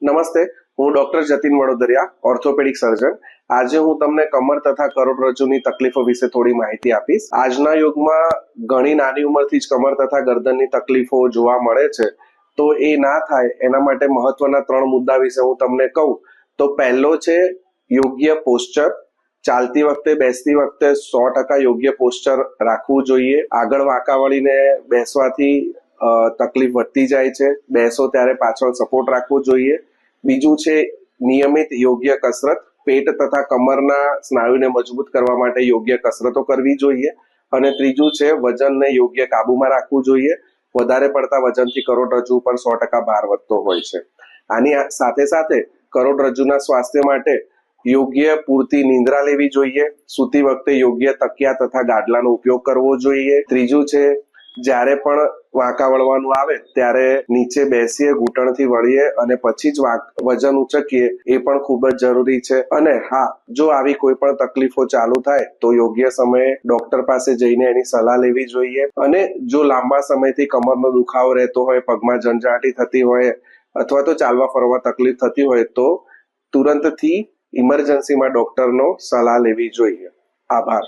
નમસ્તે, હું doctor Jatin Vadodariya, orthopaedic surgeon. આજે હું તમને કમર તથા કરોડરજ્જુની તકલીફો વિશે થોડી માહિતી આપીશ. આજના યુગમાં ઘણી નાની ઉંમરથી જ કમર તથા ગરદનની તકલીફો જોવા મળે છે. તો એ ના થાય એના માટે મહત્વના 3 મુદ્દા વિશે હું તમને કહું તો પહેલો છે યોગ્ય પોસ્ચર. ચાલતી વખતે બેસતી વખતે 100% યોગ્ય પોસ્ચર રાખવું જોઈએ. આગળ વાંકા વળીને બેસવાથી તકલીફ વધતી જાય છે. બેસો ત્યારે પાછળ સપોર્ટ રાખવો જોઈએ. બીજું છે નિયમિત યોગ્ય કસરત. પેટ તથા કમરના સ્નાયુને મજબૂત કરવા માટે યોગ્ય કસરતો કરવી જોઈએ. અને ત્રીજું છે વજનને યોગ્ય કાબુમાં રાખવું જોઈએ. વધારે પડતા વજનથી કરોડરજ્જુ પર 100% ભાર વધતો હોય છે. આની સાથે સાથે કરોડરજ્જુના સ્વાસ્થ્ય માટે યોગ્ય પૂરતી નિંદ્રા લેવી જોઈએ. સૂતી વખતે યોગ્ય તકિયા તથા ગાદલાનો ઉપયોગ કરવો જોઈએ. ત્રીજું છે જ્યારે પણ વાંકા વળવાનું આવે ત્યારે નીચે બેસીએ, ઘૂંટણથી વળીએ અને પછી જ વજન ઉચકીએ, એ પણ ખૂબ જ જરૂરી છે. અને હા, જો આવી કોઈ પણ તકલીફો ચાલુ થાય તો યોગ્ય સમયે ડોક્ટર પાસે જઈને એની સલાહ લેવી જોઈએ. અને જો લાંબા સમયથી કમરનો દુખાવો રહેતો હોય, પગમાં ઝંઝાટી થતી હોય અથવા તો ચાલવા ફરવા તકલીફ થતી હોય તો તુરંતથી ઇમરજન્સીમાં ડોક્ટરનો સલાહ લેવી જોઈએ. આભાર.